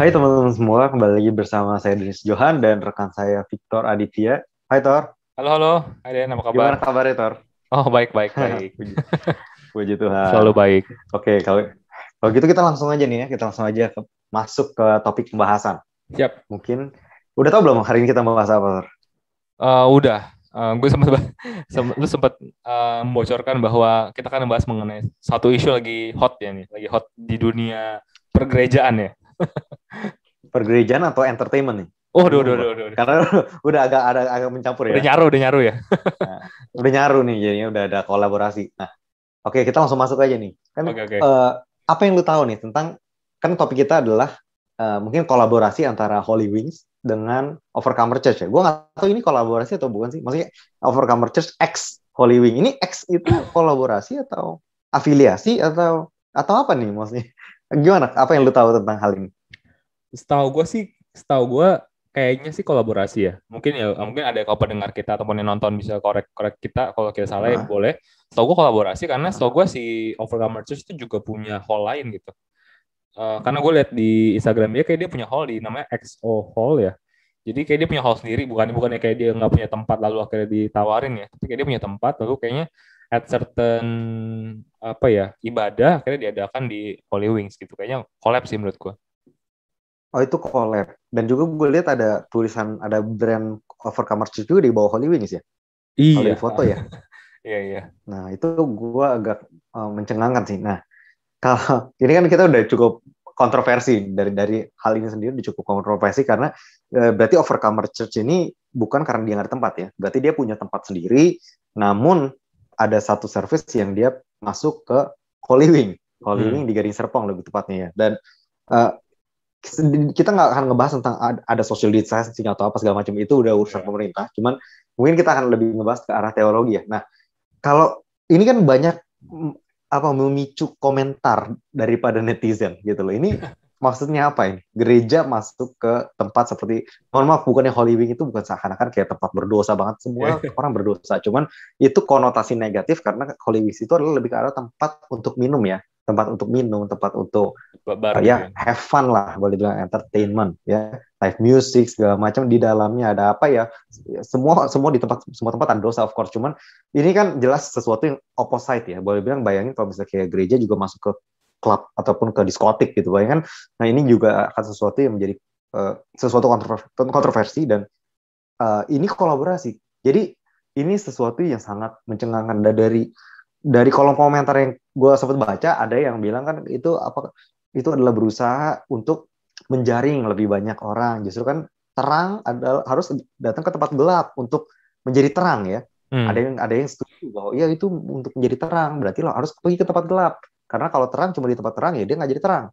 Hai teman-teman semua, kembali lagi bersama saya Denis Johan dan rekan saya Victor Aditya. Hai Tor, Halo, halo. Hai Den, apa kabar? gimana kabarnya Tor? Oh, baik, baik, baik. Puji, puji Selalu Tuhan. baik. Oke, kalau kalau gitu kita langsung aja nih ya, kita langsung aja masuk ke topik pembahasan. Siap. Mungkin udah tahu belum hari ini kita bahas apa Tor? Udah. Gue sempat lu sempat membocorkan bahwa kita akan membahas mengenai satu isu lagi hot ya nih, lagi hot di dunia pergerejaan ya. Pergerejaan atau entertainment nih? Oh, udah, Bingung udah, gua. udah, udah. Karena udah agak mencampur ya. Udah nyaru ya. Nah, udah nyaru nih, jadinya udah ada kolaborasi. Nah, oke kita langsung masuk aja nih. Kan Oke, oke. apa yang lu tahu nih tentang kan topik kita adalah mungkin kolaborasi antara Holy Wings dengan Overcomer Church ya. Gue nggak tahu ini kolaborasi atau bukan sih. Maksudnya Overcomer Church X Holy Wing. Ini X itu kolaborasi atau afiliasi atau apa nih maksudnya? Gimana? Apa yang lu tahu tentang hal ini? Setahu gue kayaknya sih kolaborasi ya. Mungkin ada kalau pendengar kita ataupun yang nonton bisa korek kita kalau kita salah ya Nah, boleh. Setahu gue kolaborasi karena setahu gue si Overcomer Church itu juga punya hall lain gitu. Karena gue lihat di Instagram dia kayak dia punya hall di namanya XO Hall ya. Jadi kayak dia punya hall sendiri, bukannya kayak dia nggak punya tempat lalu akhirnya ditawarin ya. Tapi kayak dia punya tempat lalu kayaknya at certain apa ya ibadah akhirnya diadakan di Holy Wings gitu. Kayaknya collab sih menurut gue. oh itu collab. Dan juga gue lihat ada tulisan ada brand Overcomer Church juga di bawah Holy Wings ya. Kalau Iya, dari foto ya. iya, iya. Nah, itu gue agak mencengangkan sih. Nah, kalau ini kan kita udah cukup kontroversi dari hal ini sendiri udah cukup kontroversi karena berarti Overcomer Church ini bukan karena dia nggak ada tempat ya. Berarti dia punya tempat sendiri, namun ada satu service yang dia masuk ke Holy Wing. Holy Wing di Gading Serpong lebih tepatnya ya. Dan uh, kita nggak akan ngebahas tentang ada social distancing atau apa segala macam itu udah urusan pemerintah. Cuman mungkin kita akan lebih ngebahas ke arah teologi ya. Nah, kalau ini kan banyak apa memicu komentar daripada netizen gitu loh. Ini maksudnya apa ini? Gereja masuk ke tempat seperti, mohon maaf, bukannya Holy Wing itu bukan seakan-akan kayak tempat berdosa banget, semua orang berdosa. Cuman itu konotasi negatif karena Holy Wing itu adalah lebih ke arah tempat untuk minum ya, tempat untuk minum, tempat untuk Bar gitu ya ya. have fun lah, boleh bilang entertainment ya, live music segala macam. Di dalamnya ada apa ya, semua di tempat, semua tempat ada dosa of course. Cuman ini kan jelas sesuatu yang opposite ya, boleh bilang. Bayangin kalau misalnya kayak gereja juga masuk ke klub ataupun ke diskotik gitu, bayangkan. Nah ini juga akan sesuatu yang menjadi sesuatu kontroversi. Dan ini kolaborasi, jadi ini sesuatu yang sangat mencengangkan. Dari kolom komentar yang gue sempat baca, ada yang bilang kan itu apa, itu adalah berusaha untuk menjaring lebih banyak orang. Justru kan terang adalah harus datang ke tempat gelap untuk menjadi terang ya. Ada yang setuju bahwa ya itu untuk menjadi terang berarti lo harus pergi ke tempat gelap. Karena kalau terang cuma di tempat terang ya dia nggak jadi terang.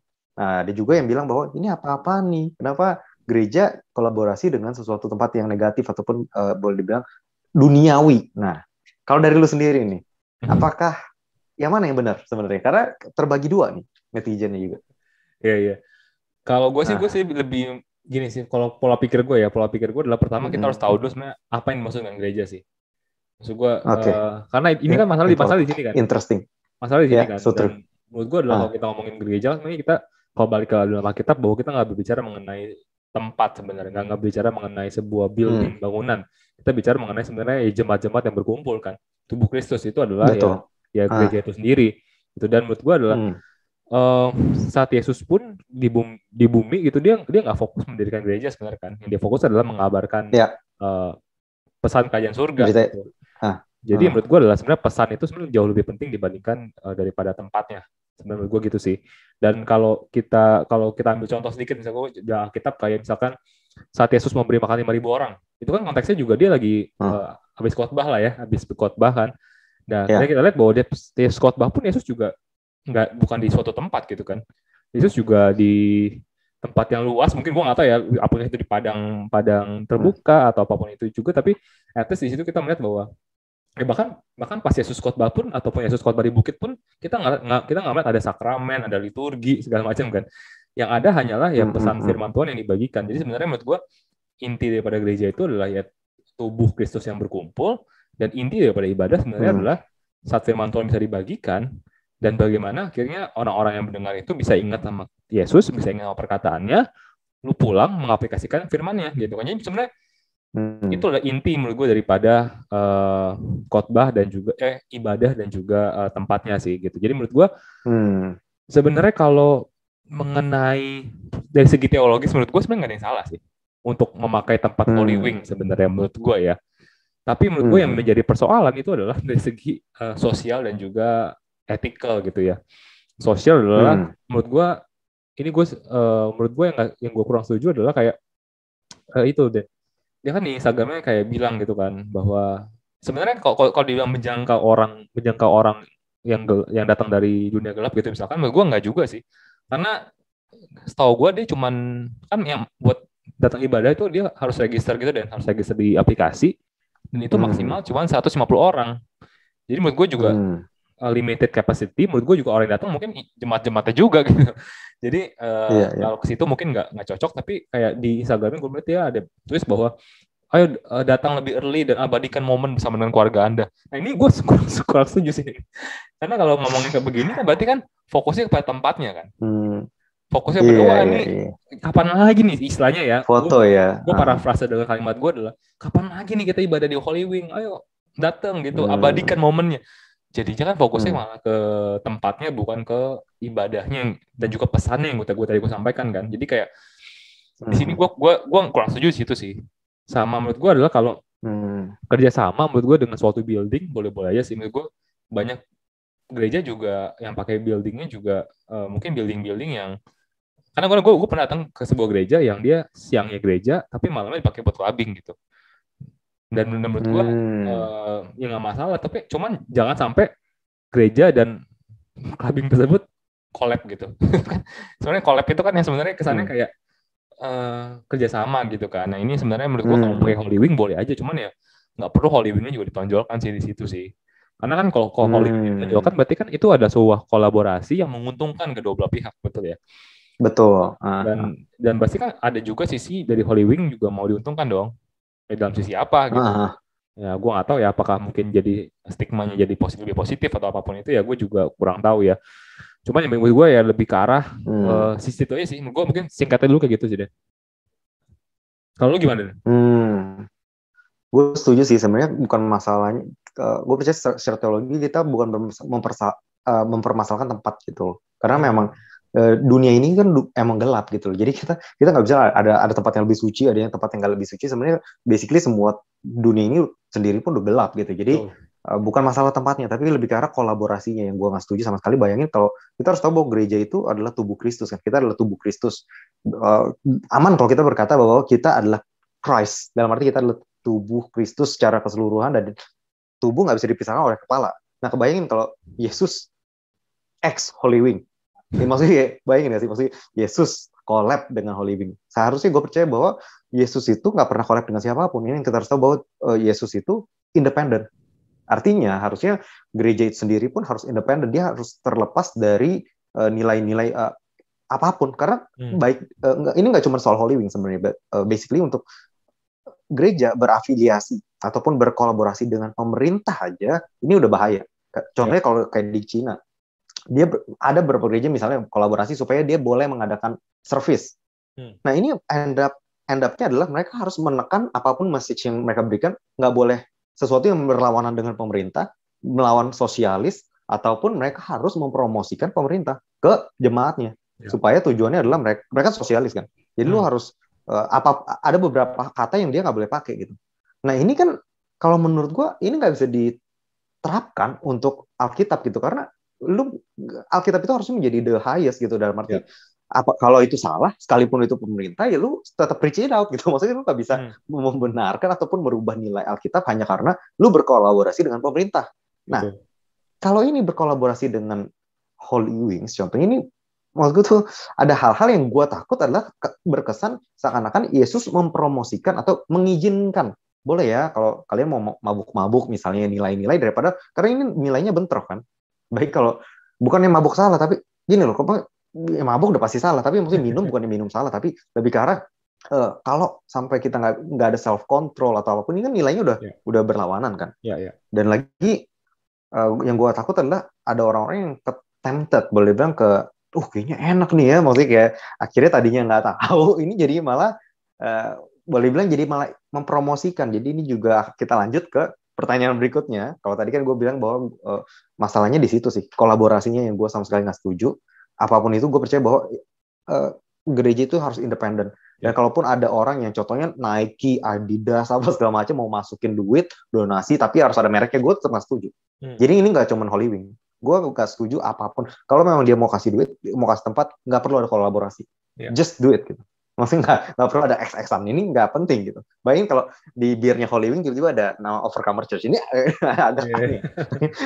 Nah, ada juga yang bilang bahwa ini apa-apa nih? Kenapa gereja kolaborasi dengan sesuatu tempat yang negatif ataupun boleh dibilang duniawi. Nah, kalau dari lu sendiri nih, apakah yang mana yang benar sebenarnya? Karena terbagi dua nih netizennya juga. Iya, iya. Kalau gue Nah, sih lebih gini sih. Kalau pola pikir gue adalah pertama kita harus tahu dulu sebenarnya apa yang dimaksud dengan gereja sih. Maksud gue, oke. karena ini kan masalah di sini kan. Interesting. Masalah di sini Ya, kan. so Dan true. menurut gue adalah kalau Ah, kita ngomongin gereja, sebenarnya kita kalau balik ke dalam Alkitab bahwa kita nggak berbicara mengenai tempat sebenarnya, nggak bicara mengenai sebuah building, hmm, bangunan. Kita bicara mengenai sebenarnya ya jemaat-jemaat yang berkumpul kan. Tubuh Kristus itu adalah betul. ya gereja Ah, itu sendiri. Itu dan menurut gue adalah hmm, eh, saat Yesus pun di bumi gitu dia nggak fokus mendirikan gereja sebenarnya kan. Yang dia fokus adalah mengabarkan ya, eh, pesan kerajaan surga cerita. gitu. Ah, Jadi ah, menurut gue adalah sebenarnya pesan itu sebenarnya jauh lebih penting dibandingkan daripada tempatnya. Sebenarnya menurut gue gitu sih. Dan kalau kita ambil contoh sedikit, misalnya gue Alkitab kayak misalkan saat Yesus memberi makan 5.000 orang, itu kan konteksnya juga dia lagi ah, habis khotbah lah ya, habis khotbah kan. Nah, ya, kita lihat bahwa dia khotbah pun Yesus juga bukan di suatu tempat gitu kan. Yesus juga di tempat yang luas, mungkin gue nggak tahu ya apakah itu di padang padang hmm, terbuka atau apapun itu juga, tapi at least di situ kita melihat bahwa bahkan pas Yesus khotbah pun ataupun Yesus khotbah di bukit pun kita nggak melihat ada sakramen, ada liturgi segala macam kan. Yang ada hanyalah ya hmm, hmm, pesan hmm, firman Tuhan yang dibagikan. Jadi sebenarnya menurut gue inti daripada gereja itu adalah ya tubuh Kristus yang berkumpul, dan inti daripada ibadah sebenarnya hmm, adalah saat firman Tuhan bisa dibagikan dan bagaimana akhirnya orang-orang yang mendengar itu bisa ingat sama Yesus, bisa ingat sama perkataannya, lu pulang mengaplikasikan firman-Nya gitu kan. Jadi sebenarnya itu Hmm. adalah inti menurut gue daripada khotbah dan juga ibadah dan juga tempatnya sih gitu. Jadi menurut gue Hmm. sebenarnya kalau mengenai dari segi teologis menurut gue sebenarnya nggak ada yang salah sih untuk memakai tempat Holy Hmm. Wing sebenarnya menurut gue ya. Tapi menurut gue yang Hmm. menjadi persoalan itu adalah dari segi sosial dan juga ethical gitu ya. Sosial adalah Hmm. menurut gue ini gue menurut gue yang gue kurang setuju adalah kayak itu deh. Dia kan di Instagramnya kayak bilang gitu kan bahwa sebenarnya kalau dibilang menjangkau orang yang datang dari dunia gelap gitu misalkan, menurut gue nggak juga sih. Karena setahu gue dia cuman kan yang buat datang ibadah itu dia harus register gitu dan harus register di aplikasi dan itu Hmm. maksimal cuma 150 orang. Jadi menurut gue juga Hmm. limited capacity. Menurut gue juga orang yang datang mungkin jemaat-jemaatnya juga gitu. Jadi Iya, iya. kalau ke situ mungkin nggak cocok. Tapi kayak di Instagramnya gue melihat ya ada tulis bahwa ayo datang lebih early dan abadikan momen bersama dengan keluarga Anda. Nah ini gue kurang setuju sih. Karena kalau ngomongin kayak begini kan berarti kan fokusnya kepada tempatnya kan. Hmm. Fokusnya pada Iya, wah iya, ini iya. kapan lagi nih istilahnya ya. Gue Foto ya. gue parafrase dengan kalimat gue adalah kapan lagi nih kita ibadah di Holy Wing. Ayo datang gitu, abadikan Hmm. momennya. Jadinya kan fokusnya Hmm. malah ke tempatnya bukan ke ibadahnya dan juga pesannya yang gue tadi gue sampaikan kan. Jadi kayak di sini Hmm. gue kurang setuju sih itu sih. Sama menurut gue adalah kalau Hmm. kerjasama menurut gue dengan suatu building boleh-boleh aja sih. Menurut gue banyak gereja juga yang pakai buildingnya juga mungkin building-building yang karena gue pernah datang ke sebuah gereja yang dia siangnya gereja tapi malamnya dipakai buat clubbing gitu. Dan menurut gue Hmm. ya nggak masalah tapi cuman jangan sampai gereja dan clubbing tersebut collab gitu. Sebenarnya collab itu kan yang sebenarnya kesannya Hmm. kayak kerjasama gitu kan. Nah ini sebenarnya menurut gua kalau pakai Hmm. Holy Wing boleh aja, cuman ya nggak perlu Holy Wingnya juga ditonjolkan sih di situ sih. Karena kan kalau Holy Wing ditonjolkan Hmm. berarti kan itu ada sebuah kolaborasi yang menguntungkan kedua belah pihak, betul ya. Betul. Dan pasti kan ada juga sisi dari Holy Wing juga mau diuntungkan dong. Dalam sisi apa gitu. Ah. Ya gue nggak tahu ya apakah mungkin jadi stigmanya jadi lebih positif atau apapun itu ya gue juga kurang tahu ya. Cuman yang menurut gue ya lebih ke arah Hmm. sisi itu aja sih. Menurut gue mungkin singkatnya dulu kayak gitu sih deh. Kalau lu gimana deh? Hmm. Gue setuju sih sebenarnya bukan masalahnya. Gue percaya secara teologi kita bukan mempermasalahkan tempat gitu. Karena memang dunia ini kan emang gelap gitu. Jadi kita nggak bisa ada tempat yang lebih suci, ada yang tempat yang nggak lebih suci. Sebenarnya basically semua dunia ini sendiri pun udah gelap gitu. Jadi Betul. bukan masalah tempatnya, tapi lebih ke arah kolaborasinya yang gue nggak setuju sama sekali. Bayangin kalau kita harus tahu bahwa gereja itu adalah tubuh Kristus kan. Kita adalah tubuh Kristus. Aman kalau kita berkata bahwa kita adalah Christ. Dalam arti kita adalah tubuh Kristus secara keseluruhan dan tubuh nggak bisa dipisahkan oleh kepala. Nah, kebayangin kalau Yesus X Holy Wing. Ini maksudnya bayangin ya sih, maksudnya Yesus collab dengan Holy Wing. Seharusnya gue percaya bahwa Yesus itu nggak pernah collab dengan siapapun. Ini yang kita harus tahu bahwa Yesus itu independen. Artinya harusnya gereja itu sendiri pun harus independen. Dia harus terlepas dari nilai-nilai apapun. Karena baik ini nggak cuma soal Holy Wing sebenarnya. Basically untuk gereja berafiliasi ataupun berkolaborasi dengan pemerintah aja, ini udah bahaya. Contohnya kalau kayak di Cina, dia ada beberapa gereja misalnya kolaborasi supaya dia boleh mengadakan service. Nah ini end up-nya adalah mereka harus menekan apapun message yang mereka berikan, nggak boleh sesuatu yang berlawanan dengan pemerintah, melawan sosialis, ataupun mereka harus mempromosikan pemerintah ke jemaatnya. Supaya tujuannya adalah mereka sosialis kan. Jadi lu harus ada beberapa kata yang dia nggak boleh pakai gitu. Nah ini kan kalau menurut gue ini nggak bisa diterapkan untuk Alkitab gitu karena Alkitab itu harusnya menjadi the highest gitu dalam arti apa kalau itu salah sekalipun itu pemerintah ya lu tetap preach it out gitu maksudnya lu nggak bisa membenarkan ataupun merubah nilai Alkitab hanya karena lu berkolaborasi dengan pemerintah. Nah kalau ini berkolaborasi dengan Holy Wings contohnya ini maksud gue tuh ada hal-hal yang gue takut adalah berkesan seakan-akan Yesus mempromosikan atau mengizinkan boleh ya kalau kalian mau mabuk-mabuk misalnya nilai-nilai daripada karena ini nilainya bentrok kan baik kalau bukannya mabuk salah tapi gini loh ya mabuk udah pasti salah tapi maksudnya minum bukannya minum salah tapi lebih ke arah kalau sampai kita nggak ada self control atau apapun ini kan nilainya udah berlawanan kan dan lagi yang gue takut adalah ada orang-orang yang tempted boleh bilang ke kayaknya enak nih ya, maksudnya kayak akhirnya tadinya nggak tahu, ini jadi malah boleh bilang jadi malah mempromosikan. Jadi ini juga kita lanjut ke pertanyaan berikutnya. Kalau tadi kan gue bilang bahwa masalahnya di situ sih, kolaborasinya yang gue sama sekali nggak setuju. Apapun itu gue percaya bahwa gereja itu harus independen. Dan kalaupun ada orang yang contohnya Nike, Adidas, apa segala macam mau masukin duit, donasi, tapi harus ada mereknya, gue tetap nggak setuju. Jadi ini nggak cuma Holy Wing. Gue nggak setuju apapun. Kalau memang dia mau kasih duit, mau kasih tempat, nggak perlu ada kolaborasi. Just do it gitu. Maksudnya nggak perlu ada X-Xan. Ini nggak penting gitu. Bayangin kalau di birnya Holy Wing tiba-tiba ada nama Overcomer Church. Ini agak aneh.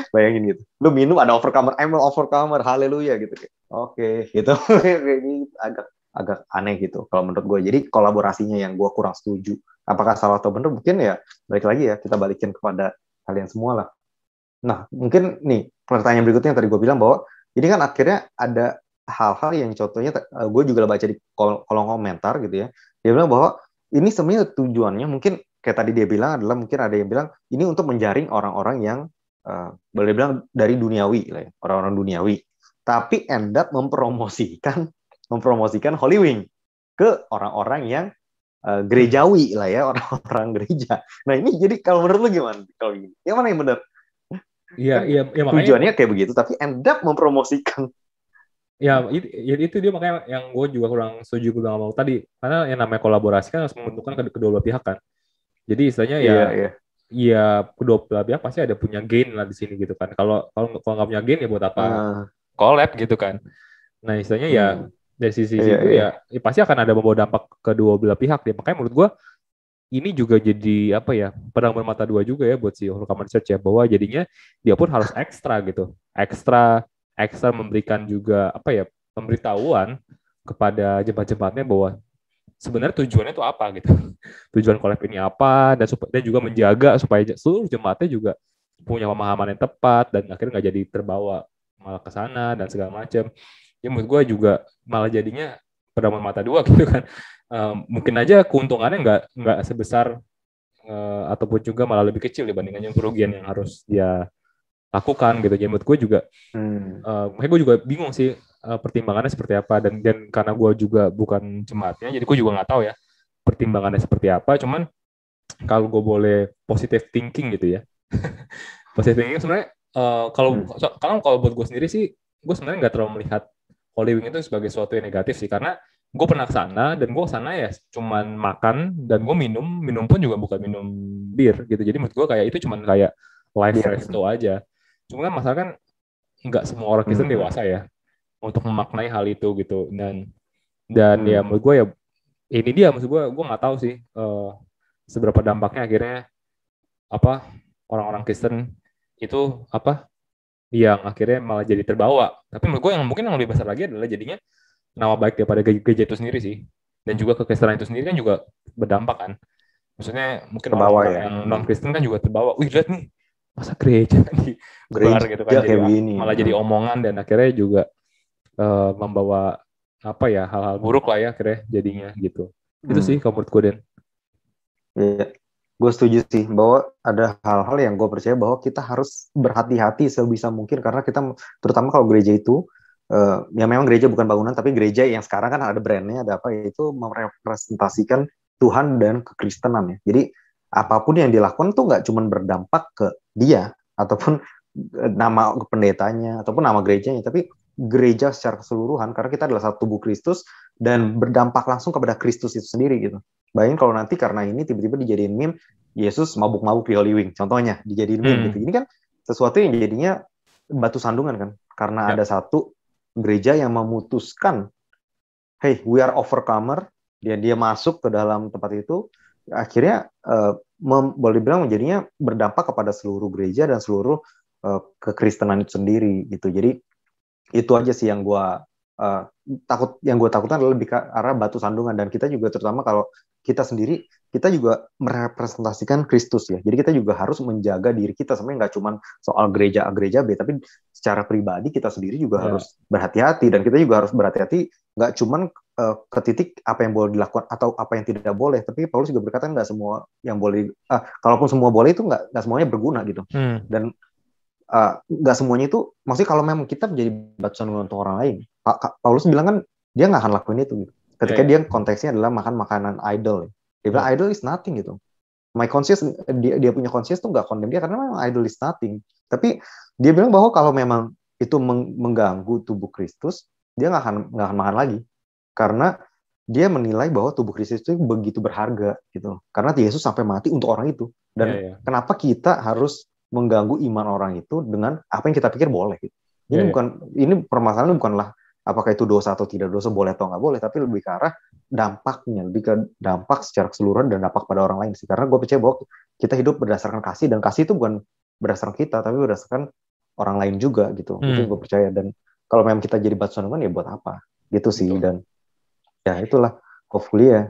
Bayangin gitu. Lu minum ada Overcomer, I'm Overcomer, haleluya gitu. Oke, gitu. Ini agak aneh gitu kalau menurut gue. Jadi kolaborasinya yang gue kurang setuju. Apakah salah atau benar? Mungkin ya balik lagi ya kita balikin kepada kalian semua lah. Nah, mungkin nih pertanyaan berikutnya yang tadi gue bilang bahwa ini kan akhirnya ada hal-hal yang contohnya gue juga baca di kolom komentar gitu ya. Dia bilang bahwa ini sebenarnya tujuannya mungkin kayak tadi dia bilang adalah mungkin ada yang bilang ini untuk menjaring orang-orang yang boleh bilang dari duniawi lah ya, orang-orang duniawi. Tapi end up mempromosikan Holy Wing ke orang-orang yang gerejawi lah ya, orang-orang gereja. Nah, ini jadi kalau menurut lu gimana kalau gini? Yang mana yang benar? Iya, makanya tujuannya kayak begitu, tapi end up mempromosikan. Ya itu dia makanya yang gue juga kurang setuju gue ngomong tadi, karena yang namanya kolaborasi kan harus menguntungkan kedua belah pihak kan. Jadi istilahnya ya kedua belah pihak pasti ada punya gain lah di sini gitu kan. Kalau nggak punya gain ya buat apa collab gitu kan. Nah istilahnya ya dari sisi itu ya pasti akan ada membawa dampak kedua belah pihak ya. Makanya menurut gue ini juga jadi apa ya, pedang bermata dua juga ya buat si Overcomer Church ya, bahwa jadinya dia pun harus ekstra gitu, ekstra memberikan juga apa ya, pemberitahuan kepada jemaat-jemaatnya bahwa sebenarnya tujuannya itu apa gitu, tujuan collab ini apa, dan juga menjaga supaya seluruh jemaatnya juga punya pemahaman yang tepat dan akhirnya nggak jadi terbawa malah ke sana dan segala macam. Ya menurut gue juga malah jadinya pedang bermata dua gitu kan. Mungkin aja keuntungannya nggak sebesar ataupun juga malah lebih kecil dibandingkan yang kerugian yang harus dia lakukan gitu. Jadi menurut gue juga, makanya gue juga bingung sih pertimbangannya seperti apa, dan karena gue juga bukan jemaatnya, jadi gue juga nggak tahu ya pertimbangannya seperti apa. Cuman kalau gue boleh positive thinking gitu ya, positive thinking sebenarnya kalau buat gue sendiri sih, gue sebenarnya nggak terlalu melihat Holy Wing itu sebagai sesuatu yang negatif sih, karena gue pernah ke sana dan gue kesana ya cuman makan dan gue minum pun juga bukan minum bir gitu. Jadi menurut gue kayak itu cuman kayak live resto aja. Cuma kan masalah kan nggak semua orang Kristen dewasa ya untuk memaknai hal itu gitu, dan ya menurut gue ya ini dia, maksud gue nggak tahu sih seberapa dampaknya akhirnya apa orang-orang Kristen itu apa yang akhirnya malah jadi terbawa. Tapi menurut gue yang mungkin yang lebih besar lagi adalah jadinya nama baik daripada gereja itu sendiri sih, dan juga kekristenan itu sendiri kan juga berdampak kan. Maksudnya mungkin orang-orang yang non Kristen kan juga terbawa, wih lihat nih masa gereja di bar gitu kan, jadi malah jadi omongan dan akhirnya juga membawa apa ya, hal-hal buruk lah ya akhirnya jadinya gitu. Itu sih kalau menurut gue, Den. Iya, gue setuju sih bahwa ada hal-hal yang gue percaya bahwa kita harus berhati-hati sebisa mungkin, karena kita terutama kalau gereja itu ya memang gereja bukan bangunan, tapi gereja yang sekarang kan ada brandnya, ada apa, itu merepresentasikan Tuhan dan kekristenan ya. Jadi apapun yang dilakukan tuh nggak cuma berdampak ke dia ataupun nama pendetanya ataupun nama gerejanya, tapi gereja secara keseluruhan, karena kita adalah satu tubuh Kristus dan berdampak langsung kepada Kristus itu sendiri gitu. Bayangin kalau nanti karena ini tiba-tiba dijadiin meme Yesus mabuk-mabuk di Holy Wing, contohnya dijadiin meme gitu. Ini kan sesuatu yang jadinya batu sandungan kan, karena ada satu gereja yang memutuskan, hey, we are overcomer, dia masuk ke dalam tempat itu, akhirnya boleh bilang jadinya berdampak kepada seluruh gereja dan seluruh kekristenan itu sendiri gitu. Jadi itu aja sih yang gue takutkan adalah lebih ke arah batu sandungan, dan kita juga terutama kalau kita sendiri, kita juga merepresentasikan Kristus ya. Jadi kita juga harus menjaga diri kita, sebenarnya nggak cuma soal gereja A, gereja B, tapi secara pribadi kita sendiri juga harus berhati-hati, dan kita juga harus berhati-hati nggak cuma ke titik apa yang boleh dilakukan atau apa yang tidak boleh, tapi Paulus juga berkata nggak semua yang boleh, kalaupun semua boleh itu nggak semuanya berguna gitu. Dan nggak semuanya itu, maksudnya kalau memang kita menjadi batu sandungan untuk orang lain, Paulus bilang kan dia nggak akan lakuin itu gitu. Ketika dia konteksnya adalah makan makanan idol, dia bilang idol is nothing gitu. My conscience, dia punya conscience tuh nggak condemn dia karena memang idol is nothing. Tapi dia bilang bahwa kalau memang itu mengganggu tubuh Kristus, dia nggak akan makan lagi, karena dia menilai bahwa tubuh Kristus itu begitu berharga gitu. Karena Yesus sampai mati untuk orang itu. Dan kenapa kita harus mengganggu iman orang itu dengan apa yang kita pikir boleh gitu. Ini permasalahan bukanlah apakah itu dosa atau tidak dosa, boleh atau nggak boleh, tapi lebih ke arah dampaknya, lebih ke dampak secara keseluruhan dan dampak pada orang lain sih. Karena gue percaya bahwa kita hidup berdasarkan kasih, dan kasih itu bukan berdasarkan kita, tapi berdasarkan orang lain juga gitu. Itu yang gue percaya. Dan kalau memang kita jadi batu sandungan, ya buat apa gitu sih. Betul. Dan ya itulah, hopefully ya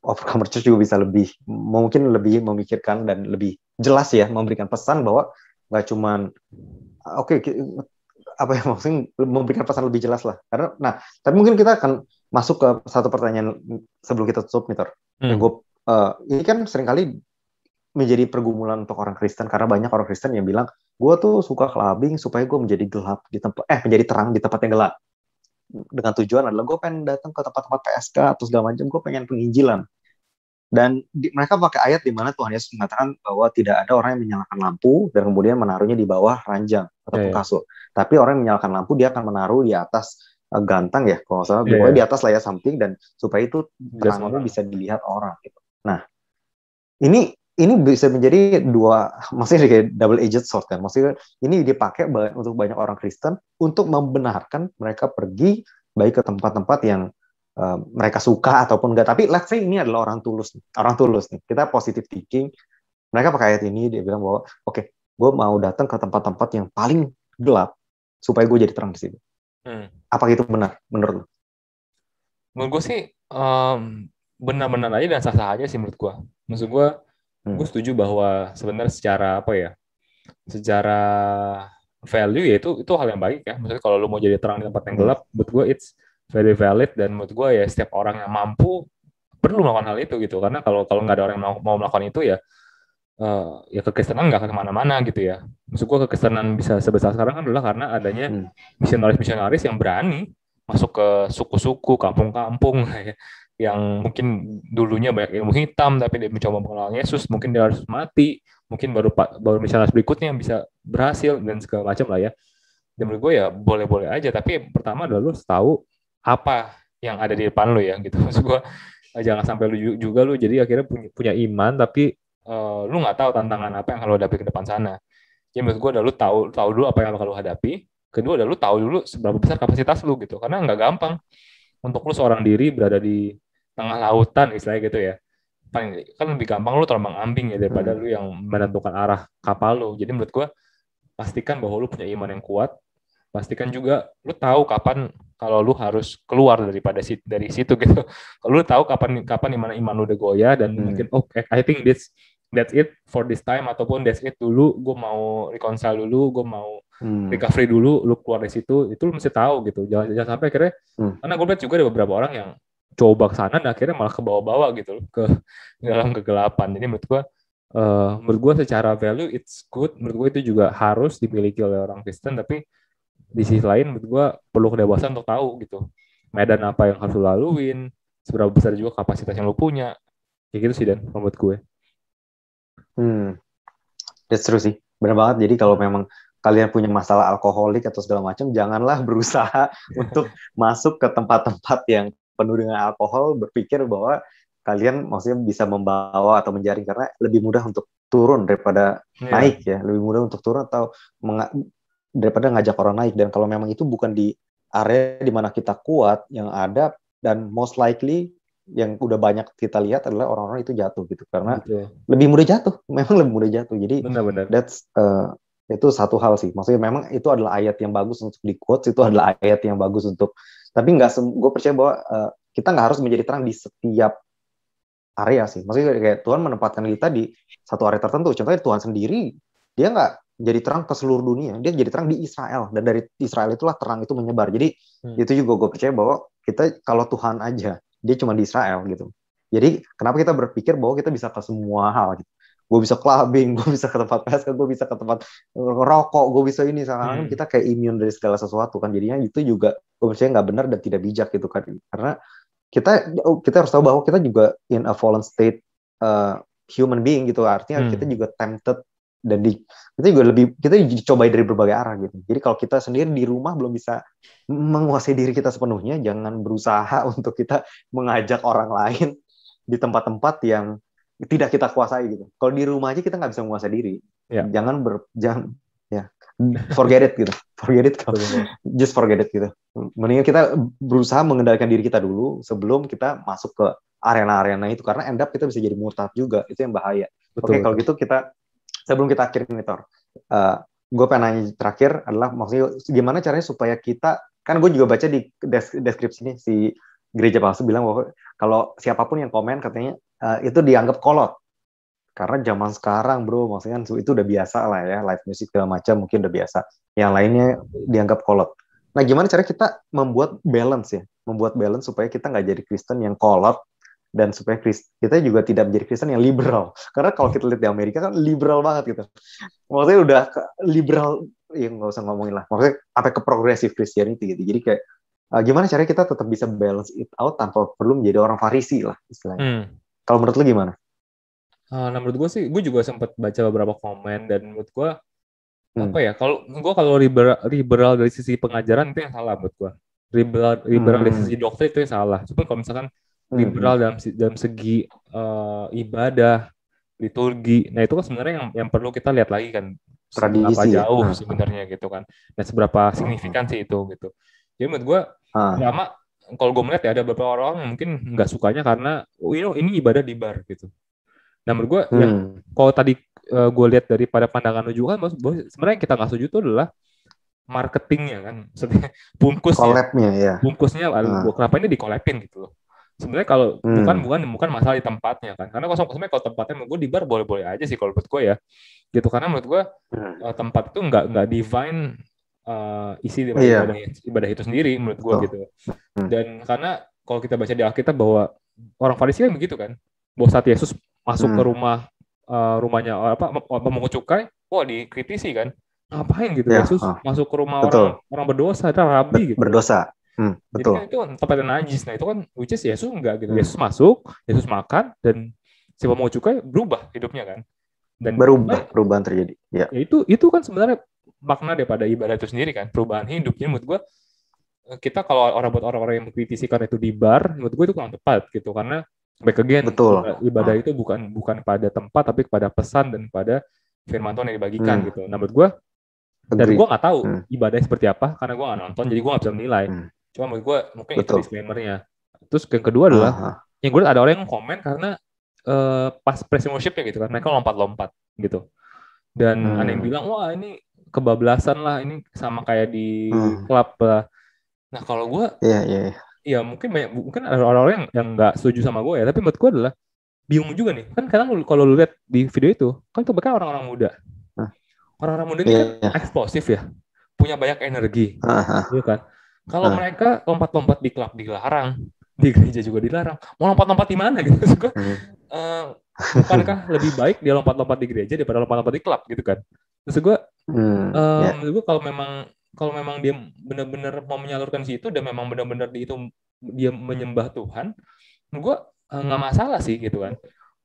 Overcomer Church juga bisa mungkin lebih memikirkan dan lebih jelas ya, memberikan pesan bahwa nggak cuman apa ya, maksudnya memberikan pesan lebih jelas lah. Karena tapi mungkin kita akan masuk ke satu pertanyaan sebelum kita tutup nih, Tor. Ini kan seringkali menjadi pergumulan untuk orang Kristen, karena banyak orang Kristen yang bilang, gue tuh suka clubbing supaya gue menjadi menjadi terang di tempat yang gelap. Dengan tujuan adalah gue pengen datang ke tempat-tempat PSK atau segala macam, gue pengen penginjilan. Dan mereka pakai ayat di mana Tuhan Yesus mengatakan bahwa tidak ada orang yang menyalakan lampu dan kemudian menaruhnya di bawah ranjang ataupun kasur. Tapi orang yang menyalakan lampu, dia akan menaruh di atas gantang ya, kalau salah, pokoknya di atas lah ya, samping, dan supaya itu terangmu bisa dilihat orang gitu. Nah, ini bisa menjadi maksudnya kayak double-edged sword kan. Maksudnya ini dipakai untuk banyak orang Kristen untuk membenarkan mereka pergi baik ke tempat-tempat yang mereka suka ataupun enggak. Tapi let's say ini adalah orang tulus nih. Kita positive thinking. Mereka pakai ayat ini, dia bilang bahwa gue mau datang ke tempat-tempat yang paling gelap supaya gue jadi terang di situ. Apakah itu benar menurut lo? Menurut gue sih benar-benar aja dan sah-sah aja sih menurut gue. Maksud gue setuju bahwa sebenarnya secara value ya itu hal yang baik ya. Maksudnya kalau lu mau jadi terang di tempat yang gelap, menurut gue it's very valid, dan menurut gue ya setiap orang yang mampu perlu melakukan hal itu gitu. Karena kalau nggak ada orang yang mau melakukan itu ya kekristenan nggak akan kemana-mana gitu ya. Maksud gue kekristenan bisa sebesar sekarang kan adalah karena adanya misionaris yang berani masuk ke suku-suku, kampung-kampung yang mungkin dulunya banyak ilmu hitam, tapi dia mencoba mengenal Yesus, mungkin dia harus mati, mungkin baru misionaris berikutnya yang bisa berhasil dan segala macam lah ya. Dan menurut gue ya boleh-boleh aja, tapi pertama adalah lu tahu apa yang ada di depan lu ya gitu. Maksud gue jangan sampai lu juga lu jadi akhirnya punya iman tapi lu nggak tahu tantangan apa yang kalau hadapi ke depan sana. Jadi menurut gue adalah lu tahu dulu apa yang bakal lu hadapi. Kedua adalah lu tahu dulu seberapa besar kapasitas lu gitu, karena nggak gampang untuk lu seorang diri berada di tengah lautan istilahnya gitu ya. Kan lebih gampang lu terombang-ambing ya daripada lu yang menentukan arah kapal lu. Jadi menurut gue pastikan bahwa lu punya iman yang kuat. Pastikan juga lu tahu kapan kalau lu harus keluar dari situ gitu. Kalau lu tahu kapan iman lu udah goyah dan mungkin I think that's it for this time, ataupun that's it dulu, gue mau reconcile dulu, gue mau recovery dulu, lu keluar dari situ, itu lu mesti tahu gitu. Jangan sampai akhirnya karena gue lihat juga ada beberapa orang yang coba ke sana dan akhirnya malah ke bawah-bawah gitu ke dalam kegelapan. Jadi menurut gue secara value it's good, menurut gue itu juga harus dimiliki oleh orang Kristen, tapi di sisi lain menurut gue perlu kedewasaan untuk tahu gitu medan apa yang harus lu laluin, seberapa besar juga kapasitas yang lu punya, kayak gitu sih. Dan menurut gue that's true sih, benar banget. Jadi kalau memang kalian punya masalah alkoholik atau segala macam, janganlah berusaha untuk masuk ke tempat-tempat yang penuh dengan alkohol berpikir bahwa kalian maksudnya bisa membawa atau menjaring, karena lebih mudah untuk turun daripada naik ya, lebih mudah untuk turun atau daripada ngajak orang naik. Dan kalau memang itu bukan di area di mana kita kuat, yang ada dan most likely yang udah banyak kita lihat adalah orang-orang itu jatuh gitu, karena lebih mudah jatuh, memang lebih mudah jatuh. Jadi that's itu satu hal sih, maksudnya memang itu adalah ayat yang bagus untuk di quotes, itu adalah ayat yang bagus untuk, tapi gue percaya bahwa kita nggak harus menjadi terang di setiap area sih. Maksudnya kayak Tuhan menempatkan kita di satu area tertentu. Contohnya Tuhan sendiri, dia nggak jadi terang ke seluruh dunia, dia jadi terang di Israel, dan dari Israel itulah terang itu menyebar. Jadi itu juga gue percaya bahwa kita, kalau Tuhan aja dia cuma di Israel gitu, jadi kenapa kita berpikir bahwa kita bisa ke semua hal gitu. gue bisa clubbing, gue bisa ke tempat PSK, gue bisa ke tempat rokok, gue bisa ini, sekarang kita kayak immune dari segala sesuatu kan, jadinya itu juga gue percaya nggak benar dan tidak bijak gitu kan, karena kita harus tahu bahwa kita juga in a fallen state human being gitu, artinya kita juga tempted dan kita dicobai dari berbagai arah gitu. Jadi kalau kita sendiri di rumah belum bisa menguasai diri kita sepenuhnya, jangan berusaha untuk kita mengajak orang lain di tempat-tempat yang tidak kita kuasai gitu. Kalau di rumah aja kita nggak bisa menguasai diri, jangan ya forget it gitu, just forget it gitu. Mendingan kita berusaha mengendalikan diri kita dulu sebelum kita masuk ke arena-arena itu, karena end up kita bisa jadi murtad juga, itu yang bahaya. Oke, kalau gitu kita sebelum kita akhirin nih Tor, gue pengen nanya terakhir adalah maksudnya gimana caranya supaya kita, kan gue juga baca di deskripsinya si Gereja Palsu bilang bahwa kalau siapapun yang komen katanya itu dianggap kolot. Karena zaman sekarang bro, maksudnya itu udah biasa lah ya, live music segala macam mungkin udah biasa. Yang lainnya dianggap kolot. Nah gimana cara kita membuat balance supaya kita nggak jadi Kristen yang kolot, dan supaya kita juga tidak menjadi Kristen yang liberal. Karena kalau kita lihat di Amerika kan liberal banget gitu. Maksudnya udah liberal, ya nggak usah ngomongin lah. Maksudnya sampai ke progressive Christianity gitu. Jadi kayak gimana caranya kita tetap bisa balance it out tanpa perlu menjadi orang Farisi lah istilahnya. Kalau menurut lu gimana? Nah menurut gue sih, gue juga sempat baca beberapa komen dan menurut gue apa ya? Kalau liberal dari sisi pengajaran itu yang salah menurut gue. Liberal dari sisi doktrin itu yang salah. Cuma kalau misalkan liberal dalam segi ibadah, liturgi, nah itu kan sebenarnya yang perlu kita lihat lagi kan, seberapa jauh sebenarnya gitu kan, dan seberapa signifikan sih itu gitu. Jadi menurut gue, pertama kalau gue melihat ya ada beberapa orang yang mungkin nggak sukanya karena ini ibadah di bar gitu. Nah menurut gue yang kalau tadi gue lihat daripada pandangan lu juga kan, sebenarnya yang kita nggak setuju itu adalah marketingnya kan, maksudnya bungkusnya, kenapa ini di-collab-in gitu loh. Sebenarnya kalau bukan masalah di tempatnya kan, karena sebenarnya kalau tempatnya menurut gue di bar boleh-boleh aja sih kalau menurut gue ya gitu, karena menurut gue tempat itu nggak divine isi ibadah itu sendiri menurut gue gitu. Dan karena kalau kita baca di Alkitab bahwa orang Farisi kan begitu kan, bahwa saat Yesus masuk ke rumahnya memungut cukai, wah dikritisi kan, ngapain gitu Yesus masuk ke rumah orang berdosa, itu rabi gitu, berdosa. Betul. Jadi kan itu tempat yang najis. Nah itu kan which is Yesus enggak gitu. Yesus masuk, Yesus makan, dan si pemungut cukai berubah hidupnya kan. Dan perubahan terjadi. Ya. Itu kan sebenarnya makna daripada ibadah itu sendiri kan, perubahan hidup. Jadi menurut gue kita kalau orang-orang yang mengkritisi karena itu di bar, menurut gue itu kurang tepat gitu, karena back again ibadah itu bukan pada tempat tapi kepada pesan dan pada firman Tuhan yang dibagikan gitu. Nah menurut gue, dan gue nggak tahu ibadah seperti apa karena gue nggak nonton, jadi gue nggak bisa menilai. Cuma menurut gue mungkin itu disclaimer-nya. Terus yang kedua adalah yang gue lihat ada orang yang komen karena pas praise worship-nya gitu kan, mereka lompat-lompat gitu. Dan ada yang bilang, wah ini kebablasan lah, ini sama kayak di klub lah. Nah kalau gue, ya mungkin ada orang-orang yang nggak setuju sama gue ya, tapi menurut gue adalah bingung juga nih. Kan kadang kalau lu lihat di video itu, kan kebanyakan orang-orang muda. Orang-orang muda ini kan eksplosif ya, punya banyak energi, gitu kan. Kalau mereka lompat-lompat di klub dilarang, di gereja juga dilarang, mau lompat-lompat di mana gitu? Bukankah lebih baik dia lompat-lompat di gereja daripada lompat-lompat di klub gitu kan? Terus gue, menurut gue kalau memang dia benar-benar mau menyalurkan situ dan memang benar-benar dia menyembah Tuhan, menurut gue nggak masalah sih gitu kan.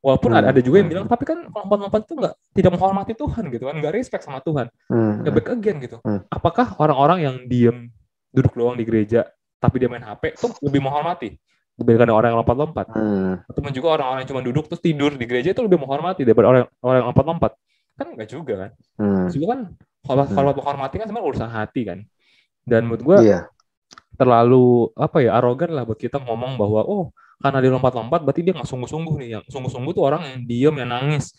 Walaupun ada juga yang bilang, tapi kan lompat-lompat itu tidak menghormati Tuhan gitu kan, nggak respect sama Tuhan. Ya back again gitu. Apakah orang-orang yang diem duduk doang di gereja tapi dia main HP itu lebih menghormati dibandingkan orang yang lompat-lompat? Atau juga orang-orang yang cuma duduk terus tidur di gereja itu lebih menghormati daripada orang yang lompat-lompat? Kan enggak juga kan. Juga kan kalau menghormati kan sebenarnya urusan hati kan. Dan menurut gue terlalu arogan lah buat kita ngomong bahwa karena dia lompat-lompat berarti dia nggak sungguh-sungguh nih. Yang sungguh-sungguh tuh orang yang diem, yang nangis.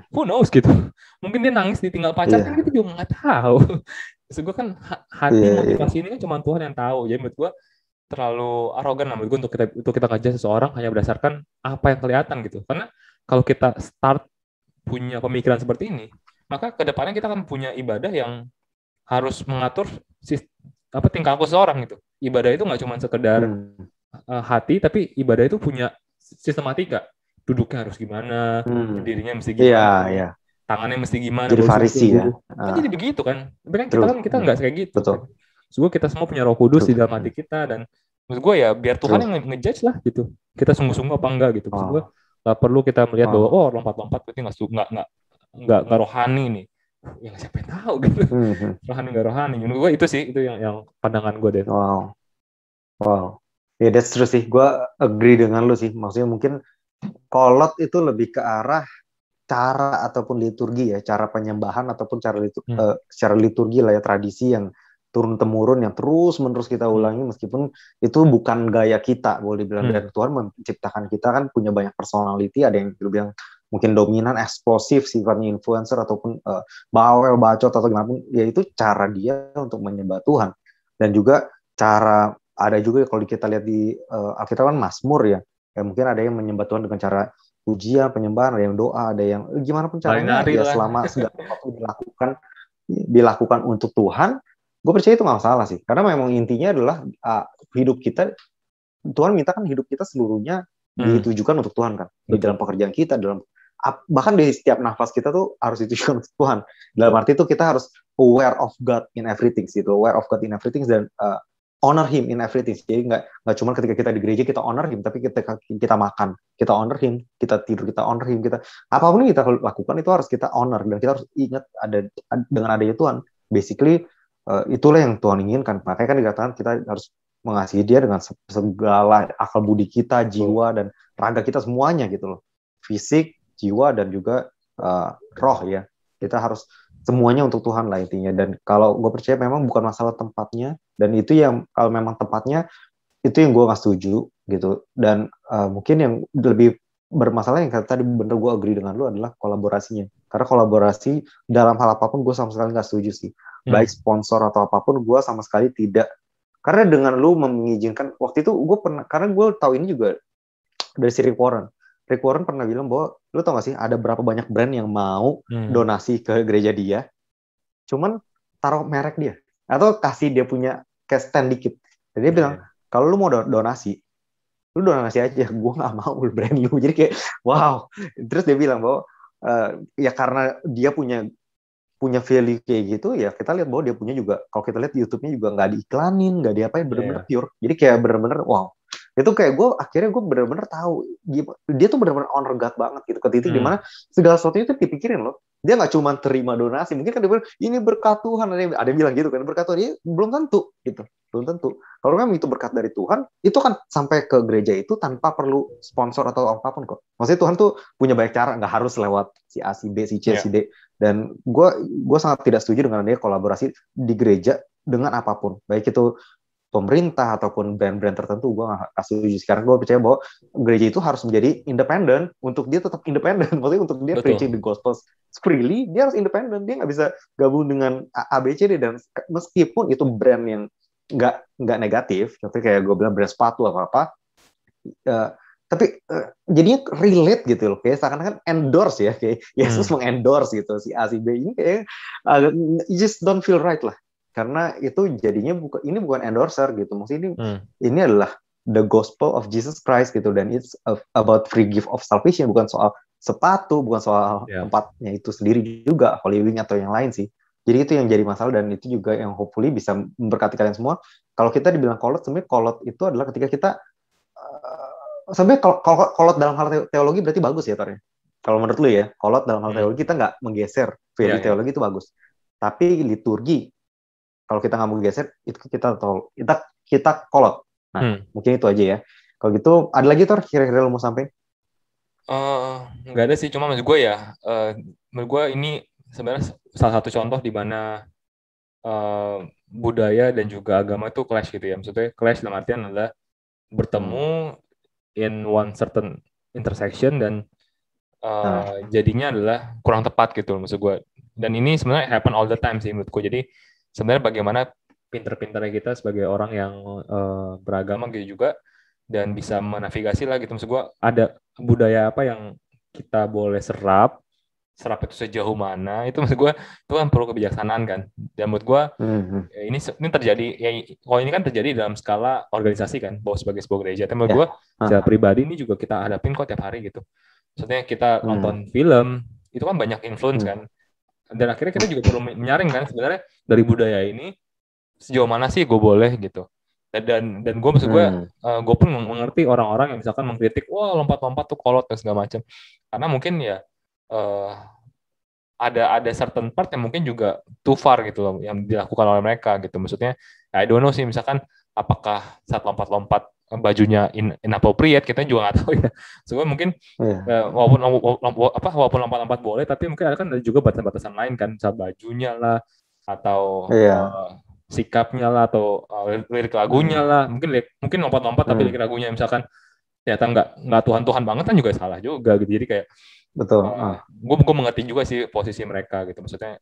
Who knows gitu. Mungkin dia nangis ditinggal pacar kan kita juga nggak tahu. Maksud gue kan hati motivasi ini kan cuma Tuhan yang tahu. Jadi menurut gue terlalu arogan lah menurut gue untuk kita ngajak seseorang hanya berdasarkan apa yang kelihatan gitu. Karena kalau kita start punya pemikiran seperti ini, maka kedepannya kita akan punya ibadah yang harus mengatur tingkah laku seseorang gitu. Ibadah itu nggak cuma sekedar hati, tapi ibadah itu punya sistematika, duduknya harus gimana, berdirinya mesti Iya, gimana, iya. tangannya mesti gimana, Jadi baru Farisi ya. sungguh-sungguh. Kan jadi begitu kan. Tapi kan kita True. kan nggak kayak gitu. Betul. Maksud kita semua punya Roh Kudus True. di dalam hati kita, dan maksud gue ya biar Tuhan True. yang ngejudge lah gitu. Kita sungguh-sungguh apa enggak gitu. Maksud gue nggak perlu kita melihat bahwa lompat-lompat berarti nggak rohani nih. Ya siapa yang tahu gitu. Rohani nggak rohani. Menurut gue itu sih, itu yang pandangan gue deh. Wow. Ya, that's true sih. Gue agree dengan lu sih. Maksudnya mungkin kolot itu lebih ke arah cara ataupun liturgi ya, cara penyembahan ataupun secara liturgi lah ya, tradisi yang turun temurun yang terus menerus kita ulangi, meskipun itu bukan gaya kita, boleh dibilang. Dan Tuhan menciptakan kita kan punya banyak personality, ada yang bilang mungkin dominan, eksplosif, sifatnya influencer ataupun bawel, bacot atau gimana pun, ya itu cara dia untuk menyembah Tuhan. Dan juga cara, ada juga kalau kita lihat di Alkitab kan Mazmur ya, mungkin ada yang menyembah Tuhan dengan cara pujian, penyembahan, ada yang doa, ada yang gimana pun caranya, ya selama segala sesuatu dilakukan untuk Tuhan, gue percaya itu nggak salah sih. Karena memang intinya adalah hidup kita, Tuhan minta kan hidup kita seluruhnya ditujukan untuk Tuhan kan. Di dalam pekerjaan kita, bahkan di setiap nafas kita tuh harus ditujukan untuk Tuhan. Dalam arti itu kita harus aware of God in everything gitu, aware of God in everything, dan honor Him in everything. Jadi nggak cuma ketika kita di gereja kita honor Him, tapi ketika kita makan kita honor Him, kita tidur kita honor Him, kita apapun yang kita lakukan itu harus kita honor, dan kita harus ingat dengan adanya Tuhan. Basically itulah yang Tuhan inginkan. Makanya kan dikatakan kita harus mengasihi Dia dengan segala akal budi kita, jiwa dan raga kita semuanya gitu loh. Fisik, jiwa dan juga roh ya. Kita harus semuanya untuk Tuhan lah intinya. Dan kalau gue percaya memang bukan masalah tempatnya, dan itu yang kalau memang tempatnya itu yang gue nggak setuju gitu. Dan mungkin yang lebih bermasalah yang tadi bener gue agree dengan lu adalah kolaborasinya. Karena kolaborasi dalam hal apapun gue sama sekali nggak setuju sih. Baik sponsor atau apapun gue sama sekali tidak. Karena dengan lu mengizinkan, waktu itu gue pernah, karena gue tahu ini juga dari si Rick Warren. Rick Warren pernah bilang bahwa, lu tau gak sih ada berapa banyak brand yang mau donasi ke gereja dia, cuman taruh merek dia atau kasih dia punya cash stand dikit. Jadi dia bilang, kalau lu mau donasi, lu donasi aja, gue nggak mau brand lu. Jadi kayak wow. Terus dia bilang bahwa ya karena dia punya value kayak gitu, ya kita lihat bahwa dia punya juga, kalau kita lihat YouTube-nya juga nggak diiklanin, nggak diapain, bener-bener pure. Jadi kayak bener-bener wow. Itu kayak akhirnya gue bener-bener tahu dia tuh bener-bener honor God banget gitu, ke titik dimana segala sesuatu itu dipikirin loh. Dia nggak cuma terima donasi, mungkin kan dia bilang ini berkat Tuhan, ada yang bilang gitu kan, berkat Tuhan. Dia belum tentu gitu, belum tentu. Kalau memang itu berkat dari Tuhan, itu kan sampai ke gereja itu tanpa perlu sponsor atau apapun kok. Maksudnya Tuhan tuh punya banyak cara, nggak harus lewat si A, si B, si C, si D. Dan gue sangat tidak setuju dengan adanya kolaborasi di gereja dengan apapun, baik itu pemerintah ataupun brand-brand tertentu. Gue nggak setuju. Sekarang gue percaya bahwa gereja itu harus menjadi independen, untuk dia tetap independen. Maksudnya untuk dia preaching the gospel freely, dia harus independen. Dia nggak bisa gabung dengan ABCD. Dan meskipun itu brand yang nggak negatif, tapi kayak gue bilang brand sepatu apa tapi jadinya relate gitu loh, kayak seakan-akan endorse ya, kayak Yesus mengendorse gitu si A si B. Ini kayak you just don't feel right lah, karena itu jadinya ini bukan endorser gitu. Maksudnya ini adalah the gospel of Jesus Christ gitu, dan it's about free gift of salvation, bukan soal sepatu, bukan soal tempatnya itu sendiri juga, Holy Wing atau yang lain sih. Jadi itu yang jadi masalah, dan itu juga yang hopefully bisa memberkati kalian semua. Kalau kita dibilang kolot, sebenarnya kolot itu adalah ketika kita sebenarnya kalau kolot dalam hal teologi berarti bagus ya, Tor. Kalau menurut lu ya, kolot dalam hal teologi kita nggak menggeser value teologi itu bagus. Tapi liturgi, kalau kita nggak mau geser, itu kita kolot. Nah, mungkin itu aja ya. Kalau gitu, ada lagi Tor kira-kira lu mau sampaikan? Nggak ada sih, cuma maksud gue ya, menurut gue ini sebenarnya salah satu contoh di mana budaya dan juga agama itu clash gitu ya. Maksudnya clash dalam artian adalah bertemu in one certain intersection, dan jadinya adalah kurang tepat gitu maksud gue. Dan ini sebenarnya happen all the time sih menurutku. Jadi sebenarnya bagaimana pinter-pinternya kita sebagai orang yang beragama gitu juga, dan bisa menavigasi lah gitu. Maksud gue ada budaya apa yang kita boleh serap itu sejauh mana, itu maksud gue itu kan perlu kebijaksanaan kan. Dan menurut gue ini terjadi ya, kalau ini kan terjadi dalam skala organisasi kan, bahwa sebagai sebuah gereja. Tapi menurut gue secara pribadi ini juga kita hadapin kok tiap hari gitu. Maksudnya kita nonton film itu kan banyak influence kan, dan akhirnya kita juga perlu menyaring kan sebenarnya dari budaya ini sejauh mana sih gue boleh gitu. Dan gue maksud gue pun mengerti orang-orang yang misalkan mengkritik wah lompat-lompat tuh kolot dan segala macam, karena mungkin ya eh, ada certain part yang mungkin juga too far gitu loh yang dilakukan oleh mereka gitu. Maksudnya I don't know sih, misalkan apakah saat lompat-lompat bajunya inappropriate, kita juga nggak tahu ya. So mungkin walaupun lompat-lompat boleh, tapi mungkin ada kan juga batasan-batasan lain kan, misal bajunya lah atau sikapnya lah atau lirik lagunya lah. Mungkin lompat-lompat tapi lirik lagunya misalkan ternyata nggak Tuhan banget kan juga salah juga gitu. Jadi kayak betul. Gue mengerti juga sih posisi mereka gitu. Maksudnya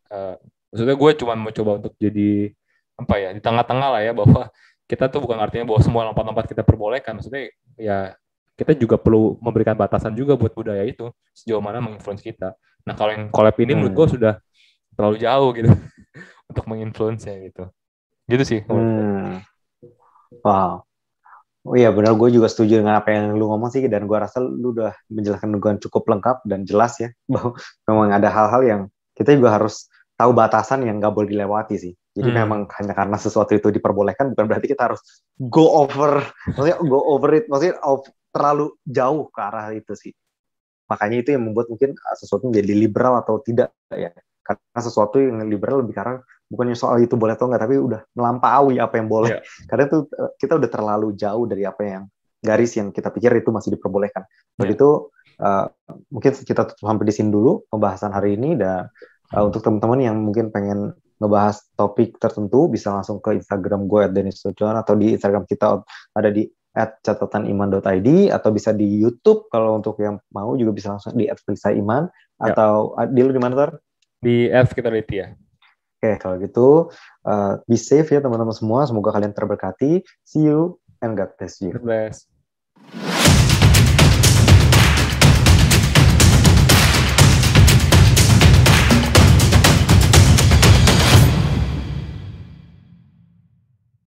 gue cuma mau coba untuk jadi apa ya, di tengah-tengah lah ya, bahwa kita tuh bukan artinya bahwa semua lompat-lompat kita perbolehkan. Maksudnya ya kita juga perlu memberikan batasan juga buat budaya itu sejauh mana menginfluence kita. Nah kalau yang collab ini menurut gue sudah terlalu jauh gitu untuk menginfluence ya gitu. Gitu sih. Wow. Oh iya benar, gue juga setuju dengan apa yang lu ngomong sih, dan gue rasa lu udah menjelaskan dengan cukup lengkap dan jelas ya, bahwa memang ada hal-hal yang kita juga harus tahu batasan yang gak boleh dilewati sih. Jadi memang hanya karena sesuatu itu diperbolehkan bukan berarti kita harus go over it, maksudnya terlalu jauh ke arah itu sih. Makanya itu yang membuat mungkin sesuatu menjadi liberal atau tidak ya. Karena sesuatu yang liberal lebih karena bukannya soal itu boleh atau enggak, tapi udah melampaui apa yang boleh. Karena itu kita udah terlalu jauh dari apa yang garis yang kita pikir itu masih diperbolehkan. Begitu mungkin kita tutup sampai di sini dulu pembahasan hari ini, dan untuk teman-teman yang mungkin pengen ngebahas topik tertentu bisa langsung ke Instagram gue @denisujon, atau di Instagram kita ada di @catataniman.id, atau bisa di YouTube kalau untuk yang mau juga bisa langsung di @prisaiman, atau di lu di mana Tor? Di @sekitarity ya. Oke, kalau gitu be safe ya teman-teman semua, semoga kalian terberkati. See you and God bless you. God bless.